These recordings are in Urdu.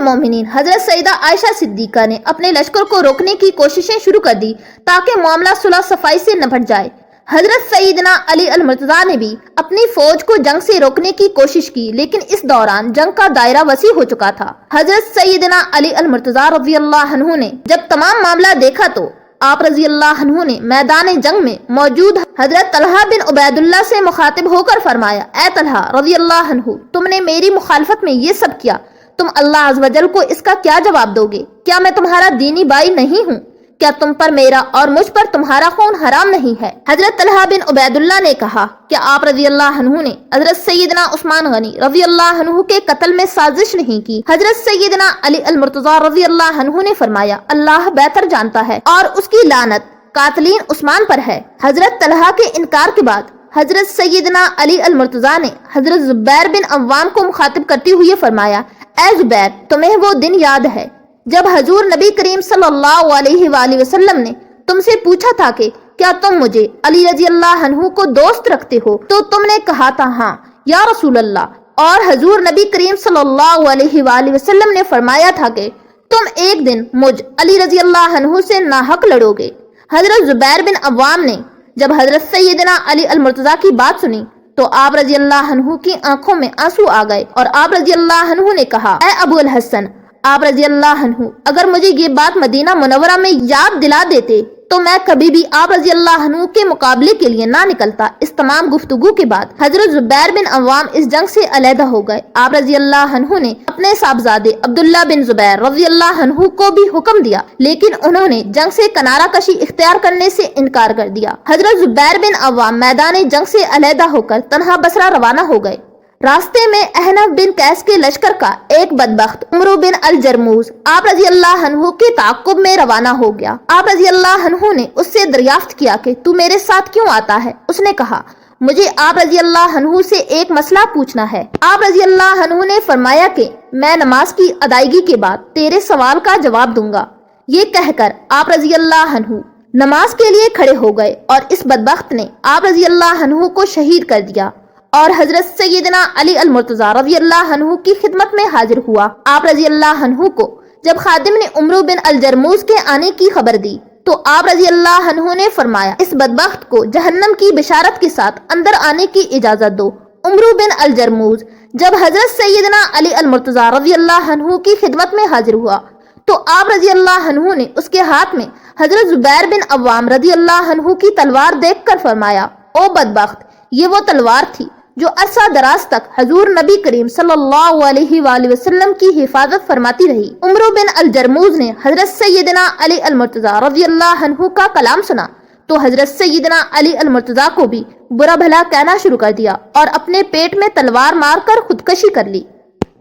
المومنین حضرت سیدہ عائشہ صدیقہ نے اپنے لشکر کو روکنے کی کوششیں شروع کر دی تاکہ معاملہ صلح صفائی سے نپٹ جائے۔ حضرت سیدنا علی المرتضیٰ نے بھی اپنی فوج کو جنگ سے روکنے کی کوشش کی، لیکن اس دوران جنگ کا دائرہ وسیع ہو چکا تھا۔ حضرت سیدنا علی المرتضیٰ رضی اللہ عنہ نے جب تمام معاملہ دیکھا تو آپ رضی اللہ عنہ نے میدان جنگ میں موجود حضرت طلحہ بن عبید اللہ سے مخاطب ہو کر فرمایا، اے طلحہ رضی اللہ عنہ، تم نے میری مخالفت میں یہ سب کیا، تم اللہ عز و جل کو اس کا کیا جواب دو گے؟ کیا میں تمہارا دینی بھائی نہیں ہوں؟ کیا تم پر میرا اور مجھ پر تمہارا خون حرام نہیں ہے؟ حضرت طلحہ بن عبید اللہ نے کہا کہ آپ رضی اللہ عنہ نے حضرت سیدنا عثمان غنی رضی اللہ عنہ کے قتل میں سازش نہیں کی۔ حضرت سیدنا علی المرتضیٰ رضی اللہ عنہ نے فرمایا، اللہ بہتر جانتا ہے اور اس کی لعنت قاتلین عثمان پر ہے۔ حضرت طلحہ کے انکار کے بعد حضرت سیدنا علی المرتضیٰ نے حضرت زبیر بن عوام کو مخاطب کرتے ہوئے فرمایا، اے زبیر، تمہیں وہ دن یاد ہے جب حضور نبی کریم صلی اللہ علیہ وآلہ وسلم نے تم سے پوچھا تھا کہ کیا تم مجھے علی رضی اللہ عنہ کو دوست رکھتے ہو؟ تو تم نے کہا تھا ہاں یا رسول اللہ، اور حضور نبی کریم صلی اللہ علیہ وآلہ وسلم نے فرمایا تھا کہ تم ایک دن مجھ علی رضی اللہ عنہ سے ناحق لڑو گے۔ حضرت زبیر بن عوام نے جب حضرت سیدنا علی المرتضیٰ کی بات سنی تو آپ رضی اللہ عنہ کی آنکھوں میں آنسو آ گئے اور آپ رضی اللہ عنہ نے کہا، اے ابو الحسن، آپ رضی اللہ عنہ اگر مجھے یہ بات مدینہ منورہ میں یاد دلا دیتے تو میں کبھی بھی آپ رضی اللہ عنہ کے مقابلے کے لیے نہ نکلتا۔ اس تمام گفتگو کے بعد حضرت زبیر بن عوام اس جنگ سے علیحدہ ہو گئے۔ آپ رضی اللہ عنہ نے اپنے صاحبزادے عبداللہ بن زبیر رضی اللہ عنہ کو بھی حکم دیا، لیکن انہوں نے جنگ سے کنارہ کشی اختیار کرنے سے انکار کر دیا۔ حضرت زبیر بن عوام میدان جنگ سے علیحدہ ہو کر تنہا بصرہ روانہ ہو گئے۔ راستے میں احنف بن قیس کے لشکر کا ایک بدبخت عمرو بن الجرموز آپ رضی اللہ عنہ کے تعاقب میں روانہ ہو گیا۔ آپ رضی اللہ عنہ نے اس سے دریافت کیا کہ تو میرے ساتھ کیوں آتا ہے؟ اس نے کہا، مجھے آپ رضی اللہ عنہ سے ایک مسئلہ پوچھنا ہے۔ آپ رضی اللہ عنہ نے فرمایا کہ میں نماز کی ادائیگی کے بعد تیرے سوال کا جواب دوں گا۔ یہ کہہ کر آپ رضی اللہ عنہ نماز کے لیے کھڑے ہو گئے اور اس بدبخت نے آپ رضی اللہ عنہ کو شہید کر دیا اور حضرت سیدنا علی المرتضیٰ رضی اللہ عنہ کی خدمت میں حاضر ہوا۔ آپ رضی اللہ عنہ کو جب خادم نے عمرو بن الجرموز کے آنے کی خبر دی تو آپ رضی اللہ عنہ نے فرمایا، اس بدبخت کو جہنم کی بشارت کے ساتھ اندر آنے کی اجازت دو۔ عمرو بن الجرموز جب حضرت سیدنا علی المرتضیٰ رضی اللہ عنہ کی خدمت میں حاضر ہوا تو آپ رضی اللہ عنہ نے اس کے ہاتھ میں حضرت زبیر بن عوام رضی اللہ عنہ کی تلوار دیکھ کر فرمایا، او بدبخت، یہ وہ تلوار تھی جو عرصہ دراز تک حضور نبی کریم صلی اللہ علیہ وآلہ وسلم کی حفاظت فرماتی رہی۔ عمرو بن الجرموز نے حضرت سیدنا علی المرتضیٰ رضی اللہ عنہ کا کلام سنا تو حضرت سیدنا علی المرتضیٰ کو بھی برا بھلا کہنا شروع کر دیا اور اپنے پیٹ میں تلوار مار کر خودکشی کر لی۔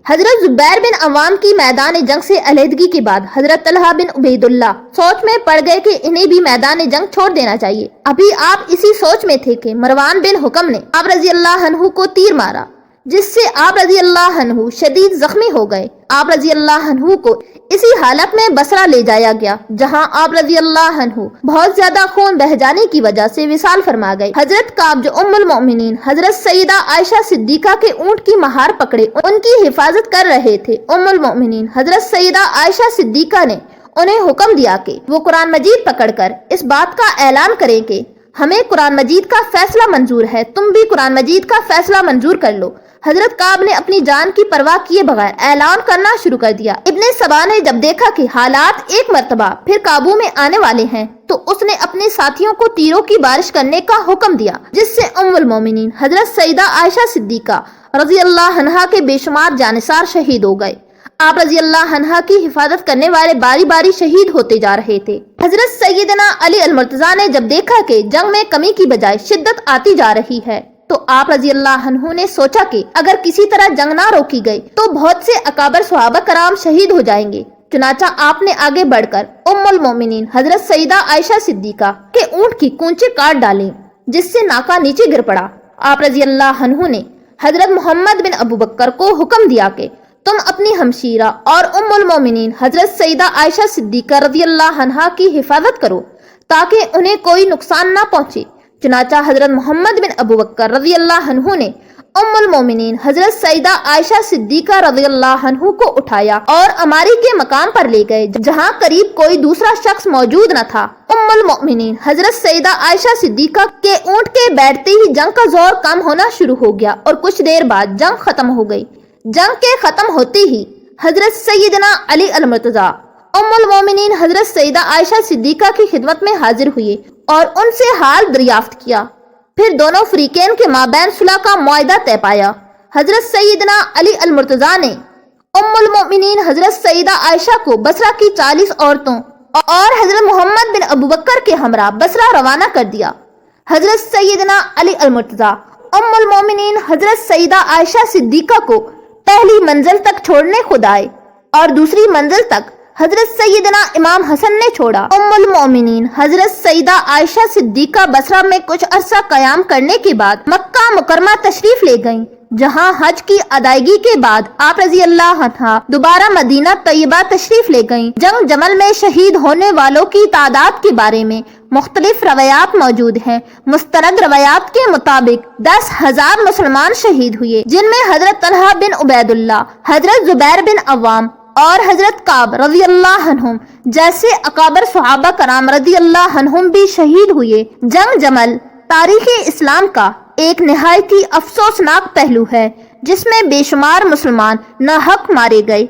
حضرت زبیر بن عوام کی میدان جنگ سے علیحدگی کے بعد حضرت طلحہ بن عبید اللہ سوچ میں پڑ گئے کہ انہیں بھی میدان جنگ چھوڑ دینا چاہیے۔ ابھی آپ اسی سوچ میں تھے کہ مروان بن حکم نے آپ رضی اللہ عنہ کو تیر مارا، جس سے آپ رضی اللہ عنہ شدید زخمی ہو گئے۔ آپ رضی اللہ عنہ کو اسی حالت میں بصرہ لے جایا گیا جہاں آپ رضی اللہ عنہ بہت زیادہ خون بہ جانے کی وجہ سے وصال فرما گئے۔ حضرت کعب جو ام المؤمنین حضرت سیدہ عائشہ صدیقہ کے اونٹ کی مہار پکڑے ان کی حفاظت کر رہے تھے، ام المؤمنین حضرت سیدہ عائشہ صدیقہ نے انہیں حکم دیا کہ وہ قرآن مجید پکڑ کر اس بات کا اعلان کریں کہ ہمیں قرآن مجید کا فیصلہ منظور ہے، تم بھی قرآن مجید کا فیصلہ منظور کر لو۔ حضرت کعب نے اپنی جان کی پرواہ کیے بغیر اعلان کرنا شروع کر دیا۔ ابن سبا نے جب دیکھا کہ حالات ایک مرتبہ پھر قابو میں آنے والے ہیں تو اس نے اپنے ساتھیوں کو تیروں کی بارش کرنے کا حکم دیا، جس سے ام المومنین حضرت سیدہ عائشہ صدیقہ رضی اللہ عنہا کے بے شمار جانثار شہید ہو گئے۔ آپ رضی اللہ عنہا کی حفاظت کرنے والے باری باری شہید ہوتے جا رہے تھے۔ حضرت سیدنا علی المرتضیٰ نے جب دیکھا کہ جنگ میں کمی کی بجائے شدت آتی جا رہی ہے تو آپ رضی اللہ عنہ نے سوچا کہ اگر کسی طرح جنگ نہ روکی گئی تو بہت سے اکابر صحابہ کرام شہید ہو جائیں گے۔ چنانچہ آپ نے آگے بڑھ کر ام المومنین حضرت سیدہ عائشہ صدیقہ کے اونٹ کی کونچے کاٹ ڈالیں، جس سے ناکا نیچے گر پڑا۔ آپ رضی اللہ عنہ نے حضرت محمد بن ابو بکر کو حکم دیا کہ تم اپنی ہمشیرہ اور ام المومنین حضرت سیدہ عائشہ صدیقہ رضی اللہ عنہا کی حفاظت کرو تاکہ انہیں کوئی نقصان نہ پہنچے۔ چنانچہ حضرت محمد بن ابو بکر رضی اللہ عنہ نے ام المومنین حضرت سیدہ عائشہ صدیقہ رضی اللہ عنہ کو اٹھایا اور عماری کے مقام پر لے گئے جہاں قریب کوئی دوسرا شخص موجود نہ تھا۔ ام المؤمنین حضرت سیدہ عائشہ صدیقہ کے اونٹ کے بیٹھتے ہی جنگ کا زور کم ہونا شروع ہو گیا اور کچھ دیر بعد جنگ ختم ہو گئی۔ جنگ کے ختم ہوتے ہی حضرت سیدنا علی المرتضیٰ ام المومنین حضرت سیدہ عائشہ صدیقہ کی خدمت میں حاضر ہوئے اور ان سے حال دریافت کیا۔ پھر دونوں فریقین کے مابین صلح کا معاہدہ طے پایا۔ حضرت سیدنا علی المرتضیٰ نے ام المؤمنین حضرت سیدہ عائشہ کو بصرہ کی 40 عورتوں اور حضرت محمد بن ابوبکر کے ہمراہ بصرہ روانہ کر دیا۔ حضرت سیدنا علی المرتضیٰ ام المؤمنین حضرت سیدہ عائشہ صدیقہ کو پہلی منزل تک چھوڑنے خود آئے اور دوسری منزل تک حضرت سیدنا امام حسن نے چھوڑا۔ ام المؤمنین حضرت سیدہ عائشہ صدیقہ بصرہ میں کچھ عرصہ قیام کرنے کے بعد مکہ مکرمہ تشریف لے گئیں، جہاں حج کی ادائیگی کے بعد آپ رضی اللہ عنہا دوبارہ مدینہ طیبہ تشریف لے گئیں۔ جنگ جمل میں شہید ہونے والوں کی تعداد کے بارے میں مختلف روایات موجود ہیں۔ مستند روایات کے مطابق 10,000 مسلمان شہید ہوئے، جن میں حضرت طلحہ بن عبید اللہ، حضرت زبیر بن عوام اور حضرت کعب رضی اللہ عنہم جیسے اکابر صحابہ کرام رضی اللہ عنہم بھی شہید ہوئے۔ جنگ جمل تاریخ اسلام کا ایک نہایت ہی افسوسناک پہلو ہے جس میں بے شمار مسلمان ناحق مارے گئے۔